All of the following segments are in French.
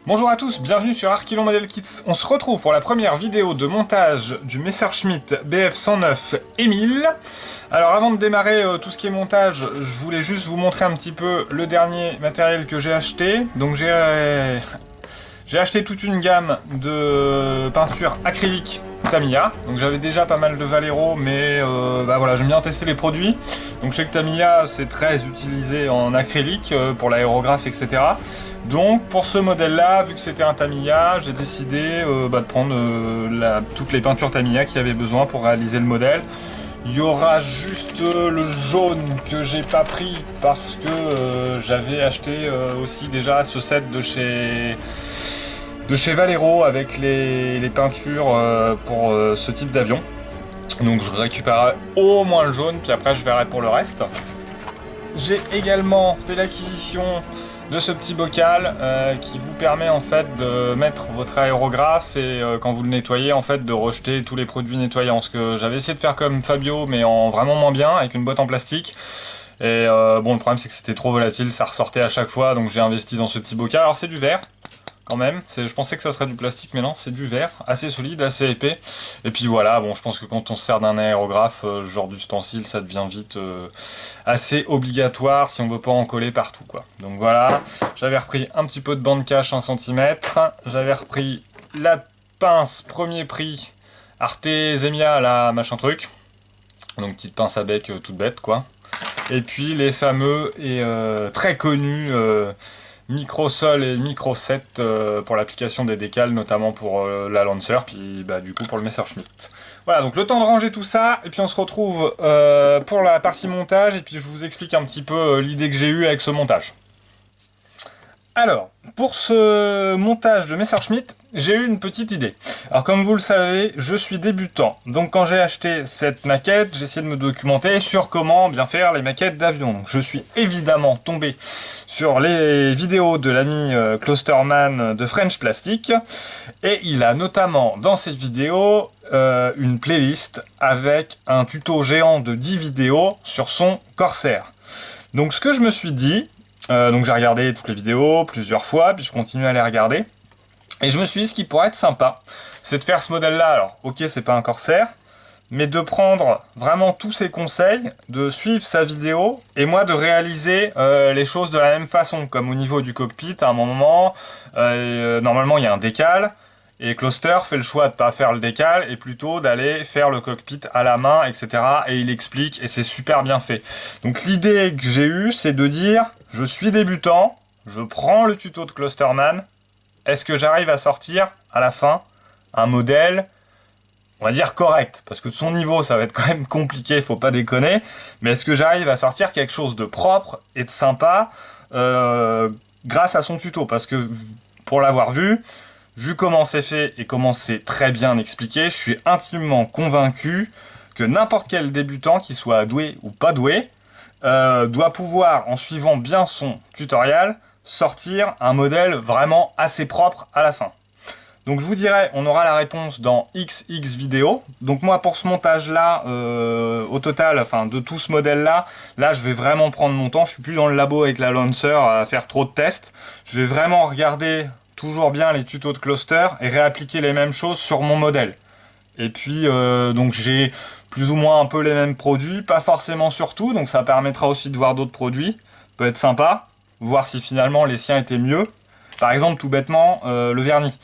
Bonjour à tous, bienvenue sur Arkilon Model Kits. On se retrouve pour la première vidéo de montage du Messerschmitt BF109 Emil. Alors avant de démarrer tout ce qui est montage, je voulais juste vous montrer un petit peu le dernier matériel que j'ai acheté. Donc j'ai acheté toute une gamme de peinture acrylique Tamiya. Donc j'avais déjà pas mal de Valero, mais voilà, j'aime bien tester les produits. Donc je sais que Tamiya c'est très utilisé en acrylique pour l'aérographe, etc. Donc pour ce modèle là, vu que c'était un Tamiya, j'ai décidé de prendre toutes les peintures Tamiya qu'il y avait besoin pour réaliser le modèle. Il y aura juste le jaune que j'ai pas pris parce que j'avais acheté aussi déjà ce set de chez Valero avec les peintures pour ce type d'avion. Donc je récupérerai au moins le jaune, puis après je verrai pour le reste. J'ai également fait l'acquisition de ce petit bocal qui vous permet en fait de mettre votre aérographe et quand vous le nettoyez en fait de rejeter tous les produits nettoyants. Ce que j'avais essayé de faire comme Fabio mais en vraiment moins bien avec une boîte en plastique. Et bon, le problème c'est que c'était trop volatile, ça ressortait à chaque fois, donc j'ai investi dans ce petit bocal. Alors c'est du verre quand même, je pensais que ça serait du plastique, mais non, c'est du verre, assez solide, assez épais. Et puis voilà, bon, je pense que quand on se sert d'un aérographe, ce genre d'ustensile, ça devient vite assez obligatoire si on veut pas en coller partout, quoi. Donc voilà, j'avais repris un petit peu de bande cache 1 cm, j'avais repris la pince premier prix Artesemia, là, machin truc. Donc petite pince à bec toute bête, quoi. Et puis les fameux et très connus Microsol et Micro7 pour l'application des décals, notamment pour la Lancer, puis du coup pour le Messerschmitt. Voilà, donc le temps de ranger tout ça, et puis on se retrouve pour la partie montage, et puis je vous explique un petit peu l'idée que j'ai eue avec ce montage. Alors, pour ce montage de Messerschmitt, j'ai eu une petite idée. Alors comme vous le savez, je suis débutant. Donc quand j'ai acheté cette maquette, j'ai essayé de me documenter sur comment bien faire les maquettes d'avion. Je suis évidemment tombé sur les vidéos de l'ami Klosterman de French Plastic. Et il a notamment dans ces vidéos une playlist avec un tuto géant de 10 vidéos sur son Corsair. Donc ce que je me suis dit, donc j'ai regardé toutes les vidéos plusieurs fois, puis je continue à les regarder. Et je me suis dit, ce qui pourrait être sympa, c'est de faire ce modèle-là. Alors, ok, c'est pas un Corsair, mais de prendre vraiment tous ses conseils, de suivre sa vidéo, et moi de réaliser les choses de la même façon. Comme au niveau du cockpit, à un moment, normalement il y a un décal, et Kloster fait le choix de ne pas faire le décal, et plutôt d'aller faire le cockpit à la main, etc. Et il explique, et c'est super bien fait. Donc l'idée que j'ai eue, c'est de dire, je suis débutant, je prends le tuto de Klosterman, est-ce que j'arrive à sortir, à la fin, un modèle, on va dire correct, parce que de son niveau, ça va être quand même compliqué, faut pas déconner, mais est-ce que j'arrive à sortir quelque chose de propre et de sympa grâce à son tuto? Parce que, pour l'avoir vu comment c'est fait et comment c'est très bien expliqué, je suis intimement convaincu que n'importe quel débutant, qu'il soit doué ou pas doué, doit pouvoir, en suivant bien son tutoriel, sortir un modèle vraiment assez propre à la fin. Donc je vous dirai, on aura la réponse dans XX vidéo. Donc moi pour ce montage là, au total, enfin de tout ce modèle là, je vais vraiment prendre mon temps. Je suis plus dans le labo avec la Lancer à faire trop de tests. Je vais vraiment regarder toujours bien les tutos de Kloster et réappliquer les mêmes choses sur mon modèle. Et puis donc j'ai plus ou moins un peu les mêmes produits, pas forcément sur tout, donc ça permettra aussi de voir d'autres produits, peut être sympa, voir si finalement les siens étaient mieux. Par exemple, tout bêtement, le vernis.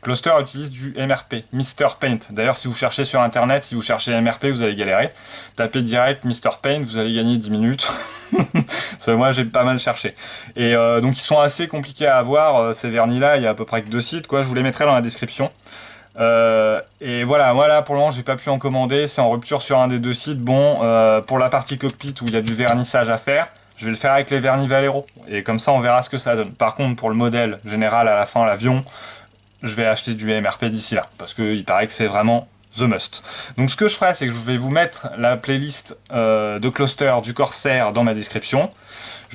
Kloster utilise du MRP, Mr Paint. D'ailleurs, si vous cherchez sur internet, si vous cherchez MRP, vous allez galérer. Tapez direct Mr Paint, vous allez gagner 10 minutes. Moi, j'ai pas mal cherché. Et donc, ils sont assez compliqués à avoir, ces vernis-là. Il y a à peu près que 2 sites, quoi. Je vous les mettrai dans la description. Et voilà, moi là pour le moment j'ai pas pu en commander, c'est en rupture sur un des 2 sites. Bon, pour la partie cockpit où il y a du vernissage à faire, je vais le faire avec les vernis Valero, et comme ça on verra ce que ça donne. Par contre pour le modèle général à la fin, l'avion, je vais acheter du MRP d'ici là, parce qu'il paraît que c'est vraiment the must. Donc ce que je ferai, c'est que je vais vous mettre la playlist de cluster du Corsair dans ma description.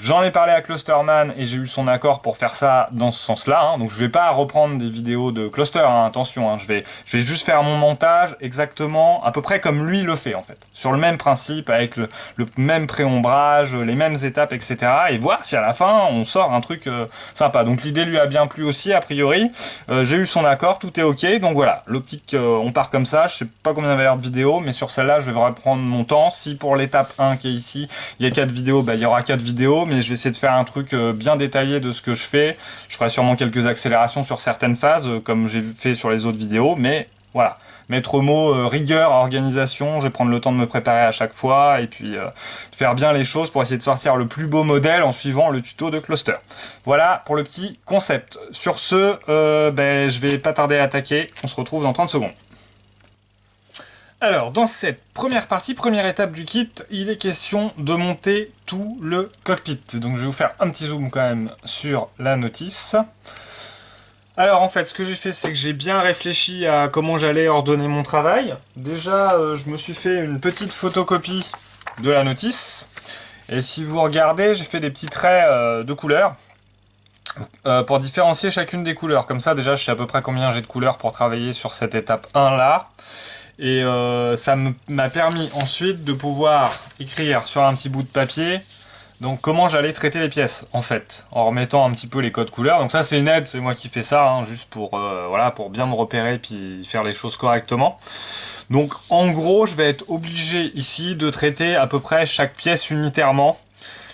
J'en ai parlé à Clusterman et j'ai eu son accord pour faire ça dans ce sens-là. Hein. Donc je vais pas reprendre des vidéos de cluster, hein, attention. Hein. Je vais juste faire mon montage exactement, à peu près comme lui le fait en fait. Sur le même principe, avec le même pré-ombrage, les mêmes étapes, etc. Et voir si à la fin on sort un truc sympa. Donc l'idée lui a bien plu aussi, a priori. J'ai eu son accord, tout est ok. Donc voilà, l'optique, on part comme ça. Je sais pas combien il va y avoir de vidéos, mais sur celle-là, je vais reprendre mon temps. Si pour l'étape 1 qui est ici, il y a 4 vidéos, bah, il y aura 4 vidéos. Mais je vais essayer de faire un truc bien détaillé de ce que je fais. Je ferai sûrement quelques accélérations sur certaines phases, comme j'ai fait sur les autres vidéos, mais voilà. Maître mot, rigueur, organisation, je vais prendre le temps de me préparer à chaque fois, et puis faire bien les choses pour essayer de sortir le plus beau modèle en suivant le tuto de Cluster. Voilà pour le petit concept. Sur ce, je vais pas tarder à attaquer, on se retrouve dans 30 secondes. Alors, dans cette première partie, première étape du kit, il est question de monter tout le cockpit. Donc je vais vous faire un petit zoom quand même sur la notice. Alors en fait, ce que j'ai fait, c'est que j'ai bien réfléchi à comment j'allais ordonner mon travail. Déjà, je me suis fait une petite photocopie de la notice. Et si vous regardez, j'ai fait des petits traits de couleurs. Pour différencier chacune des couleurs. Comme ça, déjà, je sais à peu près combien j'ai de couleurs pour travailler sur cette étape 1 là. Et ça m'a permis ensuite de pouvoir écrire sur un petit bout de papier donc comment j'allais traiter les pièces en fait, en remettant un petit peu les codes couleurs. Donc ça c'est net, c'est moi qui fais ça, hein, juste pour, voilà, pour bien me repérer puis faire les choses correctement. Donc en gros je vais être obligé ici de traiter à peu près chaque pièce unitairement.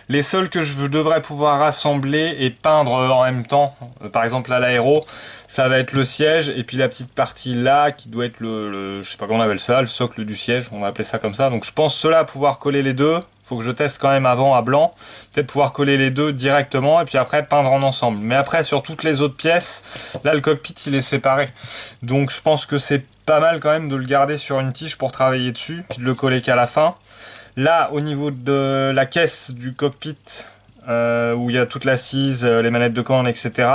Les seuls que je devrais pouvoir rassembler et peindre en même temps, par exemple à l'aéro, ça va être le siège et puis la petite partie là qui doit être je sais pas comment on appelle ça, le socle du siège, on va appeler ça comme ça. Donc je pense cela pouvoir coller les deux. Faut que je teste quand même avant à blanc, peut-être pouvoir coller les deux directement et puis après peindre en ensemble. Mais après sur toutes les autres pièces, là le cockpit il est séparé. Donc je pense que c'est pas mal quand même de le garder sur une tige pour travailler dessus, puis de le coller qu'à la fin. Là, au niveau de la caisse du cockpit, où il y a toute l'assise, les manettes de commande, etc.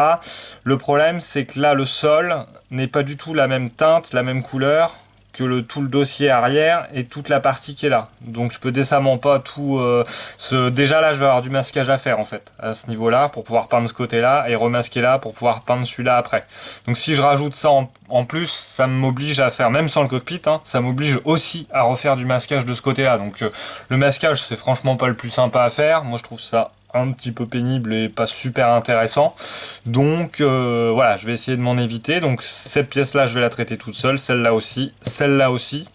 Le problème, c'est que là, le sol n'est pas du tout la même teinte, la même couleur que tout le dossier arrière et toute la partie qui est là. Donc je peux décemment pas tout... Déjà là, je vais avoir du masquage à faire en fait, à ce niveau-là, pour pouvoir peindre ce côté-là, et remasquer là pour pouvoir peindre celui-là après. Donc si je rajoute ça en plus, ça m'oblige à faire, même sans le cockpit, hein, ça m'oblige aussi à refaire du masquage de ce côté-là. Donc le masquage, c'est franchement pas le plus sympa à faire. Moi, je trouve ça un petit peu pénible et pas super intéressant. Donc voilà, je vais essayer de m'en éviter. Donc cette pièce là je vais la traiter toute seule, celle-là aussi, celle-là aussi.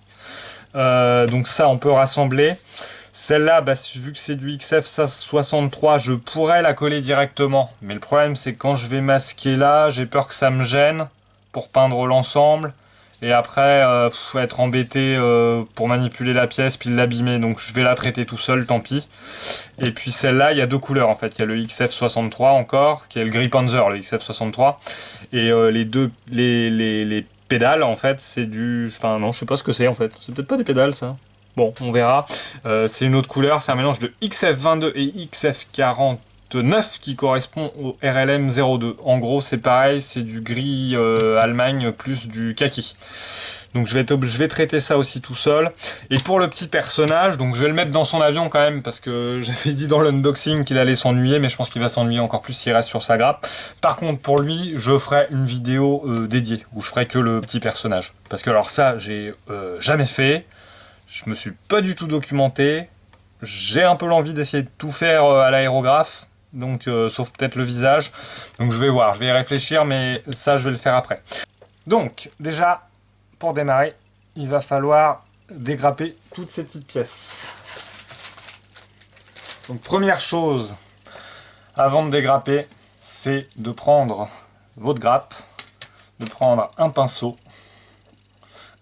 Donc ça on peut rassembler. Celle-là, vu que c'est du XF 63, je pourrais la coller directement. Mais le problème c'est que quand je vais masquer là, j'ai peur que ça me gêne pour peindre l'ensemble. Et après, être embêté pour manipuler la pièce puis l'abîmer. Donc je vais la traiter tout seul, tant pis. Et puis celle-là, il y a deux couleurs en fait. Il y a le XF63 encore, qui est le Gris Panzer, le XF63. Et les pédales, en fait, c'est du... Enfin non, je sais pas ce que c'est en fait. C'est peut-être pas des pédales ça. Bon, on verra. C'est une autre couleur, c'est un mélange de XF22 et XF49 qui correspond au RLM 02. En gros, c'est pareil, c'est du gris Allemagne plus du kaki. Donc je vais traiter ça aussi tout seul. Et pour le petit personnage, donc je vais le mettre dans son avion quand même, parce que j'avais dit dans l'unboxing qu'il allait s'ennuyer, mais je pense qu'il va s'ennuyer encore plus s'il reste sur sa grappe. Par contre, pour lui, je ferai une vidéo dédiée, où je ferai que le petit personnage. Parce que alors ça, j'ai jamais fait. Je me suis pas du tout documenté. J'ai un peu l'envie d'essayer de tout faire à l'aérographe. Donc, sauf peut-être le visage. Donc je vais voir, je vais y réfléchir, mais ça, je vais le faire après. Donc, déjà, pour démarrer, il va falloir dégrapper toutes ces petites pièces. Donc, première chose, avant de dégrapper, c'est de prendre votre grappe, de prendre un pinceau,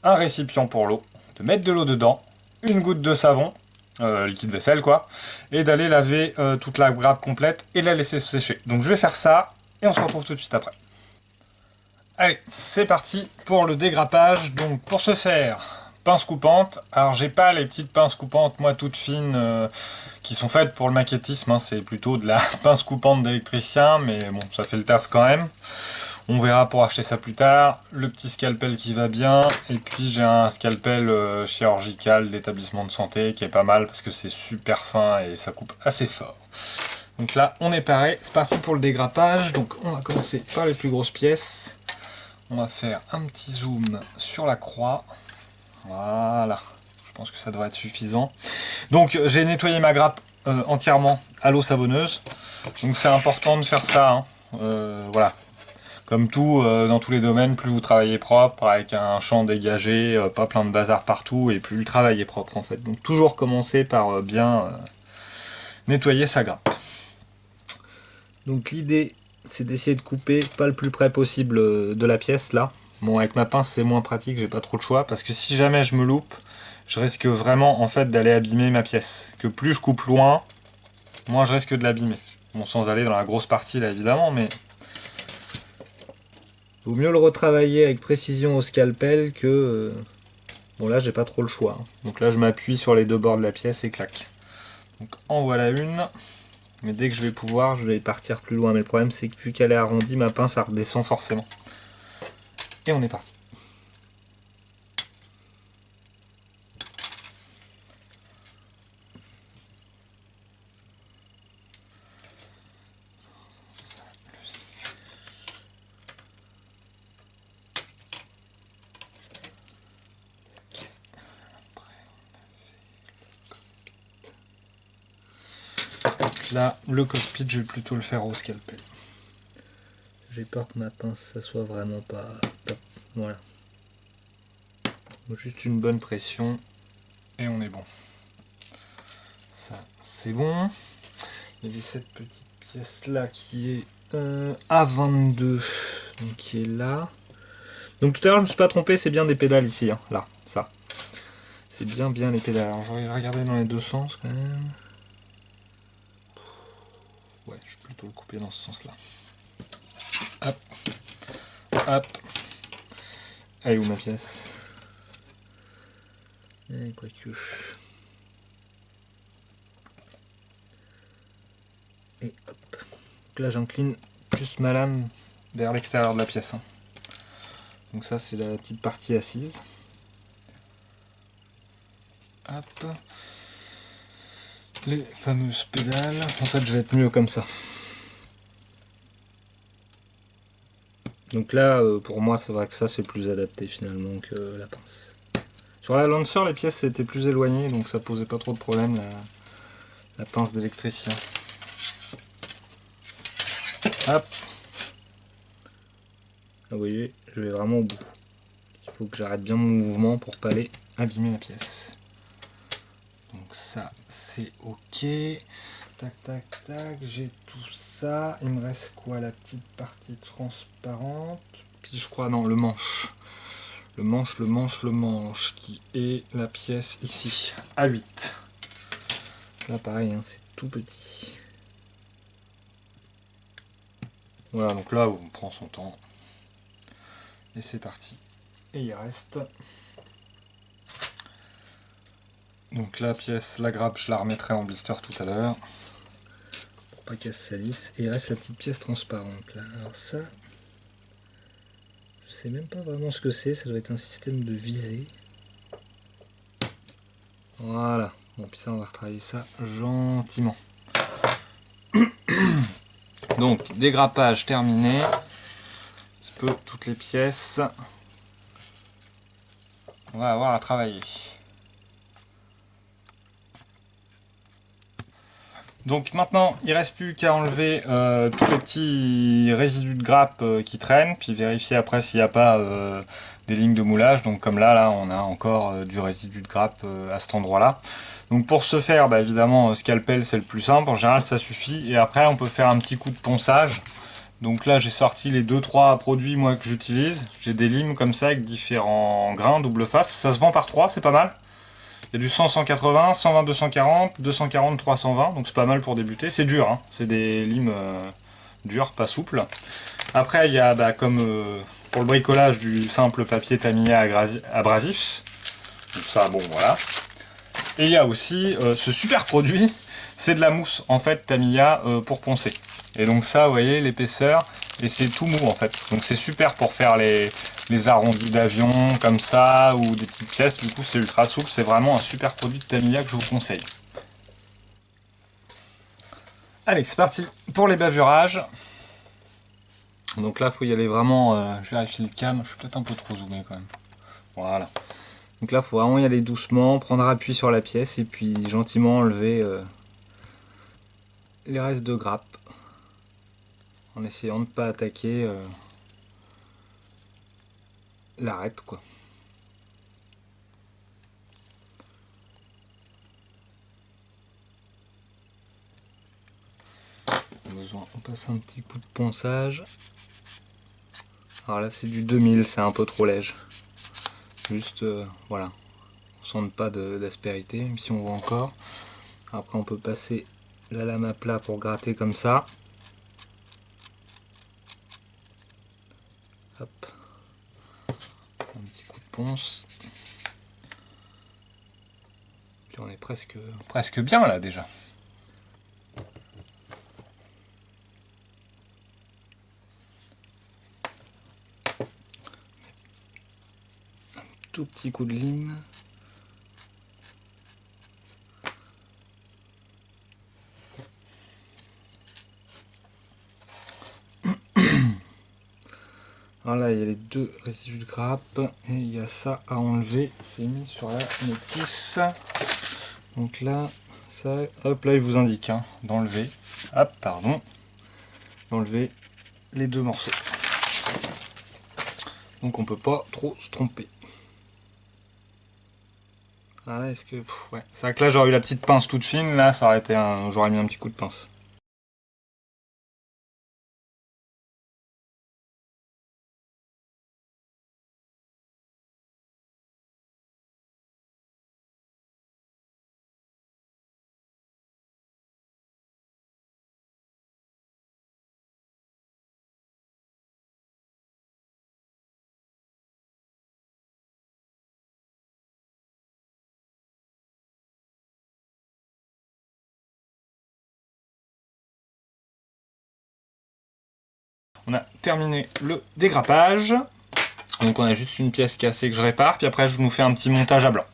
un récipient pour l'eau, de mettre de l'eau dedans, une goutte de savon, liquide vaisselle quoi, et d'aller laver toute la grappe complète et la laisser sécher. Donc je vais faire ça et on se retrouve tout de suite après. Allez, c'est parti pour le dégrappage. Donc pour ce faire, pince coupante. Alors j'ai pas les petites pinces coupantes moi toutes fines qui sont faites pour le maquettisme, hein. C'est plutôt de la pince coupante d'électricien, mais bon ça fait le taf quand même. On verra pour acheter ça plus tard. Le petit scalpel qui va bien. Et puis j'ai un scalpel chirurgical d'établissement de santé qui est pas mal parce que c'est super fin et ça coupe assez fort. Donc là, on est pareil. C'est parti pour le dégrappage. Donc on va commencer par les plus grosses pièces. On va faire un petit zoom sur la croix. Voilà. Je pense que ça devrait être suffisant. Donc j'ai nettoyé ma grappe entièrement à l'eau savonneuse. Donc c'est important de faire ça. Hein. Voilà. Comme tout, dans tous les domaines, plus vous travaillez propre, avec un champ dégagé, pas plein de bazar partout, et plus le travail est propre en fait. Donc toujours commencer par bien nettoyer sa grappe. Donc l'idée, c'est d'essayer de couper pas le plus près possible de la pièce là. Bon, avec ma pince c'est moins pratique, j'ai pas trop le choix, parce que si jamais je me loupe, je risque vraiment en fait d'aller abîmer ma pièce. Que plus je coupe loin, moins je risque de l'abîmer. Bon, sans aller dans la grosse partie là évidemment, mais... Vaut mieux le retravailler avec précision au scalpel que... Bon là j'ai pas trop le choix. Hein. Donc là je m'appuie sur les deux bords de la pièce et clac. Donc en voilà une. Mais dès que je vais pouvoir, je vais partir plus loin. Mais le problème c'est que vu qu'elle est arrondie, ma pince elle redescend forcément. Et on est parti. Là, le cockpit, je vais plutôt le faire au scalpel. J'ai peur que ma pince, ça soit vraiment pas top. Voilà. Juste une bonne pression et on est bon. Ça, c'est bon. Il y avait cette petite pièce là qui est A22, donc qui est là. Donc tout à l'heure, je me suis pas trompé, c'est bien des pédales ici, hein, là, ça. C'est bien les pédales. Alors je vais regarder dans les deux sens quand même. Ouais, je vais plutôt le couper dans ce sens-là. Hop. Hop. Elle est où ma pièce? Et quoique. Et hop. Donc là, j'incline plus ma lame vers l'extérieur de la pièce. Hein. Donc ça, c'est la petite partie assise. Hop. Les fameuses pédales. En fait, je vais être mieux comme ça. Donc là, pour moi, c'est vrai que ça, c'est plus adapté finalement que la pince. Sur la Lancer, les pièces étaient plus éloignées, donc ça posait pas trop de problème, la pince d'électricien. Hop. Ah, vous voyez, je vais vraiment au bout. Il faut que j'arrête bien mon mouvement pour pas aller abîmer la pièce. Donc ça, c'est ok. Tac, tac, tac, j'ai tout ça. Il me reste quoi? La petite partie transparente. Puis je crois, non, le manche. Le manche, qui est la pièce ici, A8. Là, pareil, hein, c'est tout petit. Voilà, donc là, on prend son temps. Et c'est parti. Et il reste... Donc la pièce, la grappe, je la remettrai en blister tout à l'heure. Pour pas qu'elle se salisse. Et il reste la petite pièce transparente là. Alors ça, je sais même pas vraiment ce que c'est. Ça doit être un système de visée. Voilà. Bon, puis ça, on va retravailler ça gentiment. Donc, dégrappage terminé. Un petit peu toutes les pièces. On va avoir à travailler. Donc maintenant, il ne reste plus qu'à enlever tous les petits résidus de grappe qui traînent, puis vérifier après s'il n'y a pas des lignes de moulage. Donc comme là on a encore du résidu de grappe à cet endroit-là. Donc pour ce faire, bah, évidemment, scalpel c'est le plus simple, en général ça suffit. Et après on peut faire un petit coup de ponçage. Donc là j'ai sorti les 2-3 produits moi que j'utilise. J'ai des limes comme ça avec différents grains, double face. Ça se vend par 3, c'est pas mal. Il y a du 100, 180, 120, 240, 240, 320, donc c'est pas mal pour débuter. C'est dur, hein. C'est des limes durs, pas souples. Après, il y a, bah, comme pour le bricolage, du simple papier Tamiya abrasif. Donc ça, bon, voilà. Et il y a aussi ce super produit, c'est de la mousse, en fait, Tamiya pour poncer. Et donc ça, vous voyez, l'épaisseur et c'est tout mou en fait. Donc c'est super pour faire les arrondis d'avion comme ça, ou des petites pièces. Du coup c'est ultra souple, c'est vraiment un super produit de Tamiya que je vous conseille. Allez, c'est parti pour les bavurages. Donc là, il faut y aller vraiment... je vérifie le cam, je suis peut-être un peu trop zoomé quand même. Voilà. Donc là, il faut vraiment y aller doucement, prendre appui sur la pièce et puis gentiment enlever les restes de grappe. En essayant de ne pas attaquer l'arête, quoi. On passe un petit coup de ponçage. Alors là c'est du 2000, c'est un peu trop léger. Juste voilà, on sent pas d'aspérité, même si on voit encore. Après on peut passer la lame à plat pour gratter comme ça. Hop. Un petit coup de ponce. Puis on est presque bien là déjà. Tout petit coup de lime. Alors là il y a les deux résidus de grappe et il y a ça à enlever, c'est mis sur la notice. Donc là, ça, hop là il vous indique hein, d'enlever, hop pardon, d'enlever les deux morceaux. Donc on peut pas trop se tromper. Ah est-ce que... ouais. C'est vrai que là j'aurais eu la petite pince toute fine, là ça aurait été j'aurais mis un petit coup de pince. On a terminé le dégrappage. Donc on a juste une pièce cassée que je répare, puis après je nous fais un petit montage à blanc.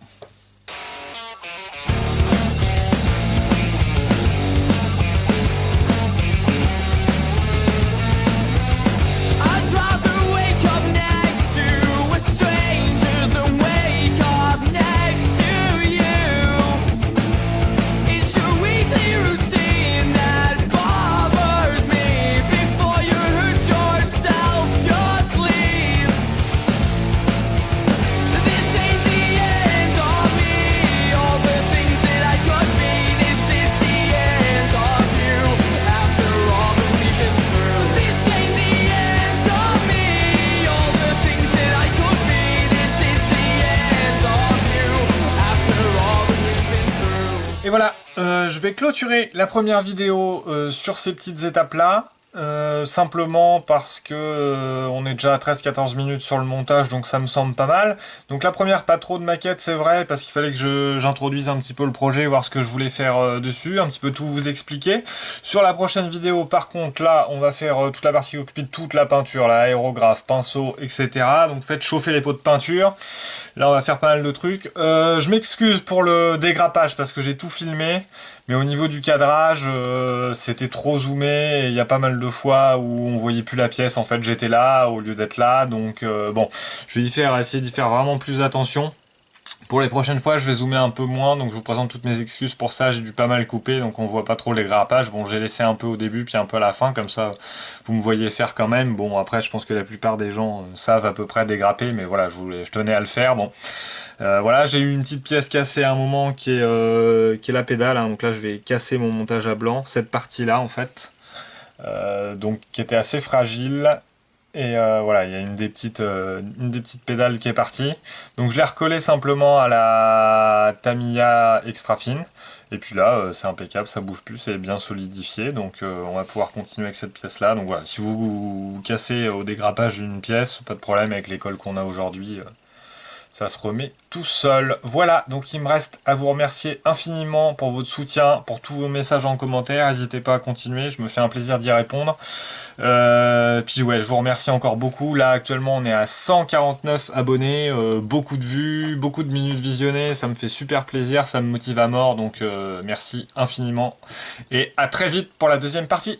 Et voilà, je vais clôturer la première vidéo sur ces petites étapes-là. Simplement parce que on est déjà à 13-14 minutes sur le montage, donc ça me semble pas mal. Donc la première, pas trop de maquette, c'est vrai, parce qu'il fallait que j'introduise un petit peu le projet, voir ce que je voulais faire dessus, un petit peu tout vous expliquer. Sur la prochaine vidéo, par contre, là, on va faire toute la partie occupée de toute la peinture, là, aérographe, pinceau, etc. Donc faites chauffer les pots de peinture. Là, on va faire pas mal de trucs. Je m'excuse pour le dégrappage, parce que j'ai tout filmé. Mais au niveau du cadrage, c'était trop zoomé, et il y a pas mal de fois où on voyait plus la pièce, en fait j'étais là au lieu d'être là, donc bon, je vais essayer d'y faire vraiment plus attention. Pour les prochaines fois, je vais zoomer un peu moins, donc je vous présente toutes mes excuses pour ça, j'ai dû pas mal couper, donc on voit pas trop les grappages. Bon, j'ai laissé un peu au début, puis un peu à la fin, comme ça vous me voyez faire quand même. Bon, après je pense que la plupart des gens savent à peu près dégrapper, mais voilà, je tenais à le faire. Bon, voilà, j'ai eu une petite pièce cassée à un moment qui est la pédale, hein, donc là je vais casser mon montage à blanc, cette partie-là en fait, donc qui était assez fragile. Et voilà, il y a une des petites pédales qui est partie. Donc je l'ai recollé simplement à la Tamiya extra fine. Et puis là, c'est impeccable, ça bouge plus, c'est bien solidifié. Donc on va pouvoir continuer avec cette pièce-là. Donc voilà, si vous cassez au dégrappage d'une pièce, pas de problème avec les colles qu'on a aujourd'hui. Ça se remet tout seul. Voilà, donc il me reste à vous remercier infiniment pour votre soutien, pour tous vos messages en commentaire. N'hésitez pas à continuer, je me fais un plaisir d'y répondre. Puis ouais, je vous remercie encore beaucoup. Là, actuellement, on est à 149 abonnés, beaucoup de vues, beaucoup de minutes visionnées. Ça me fait super plaisir, ça me motive à mort. Donc merci infiniment. Et à très vite pour la deuxième partie.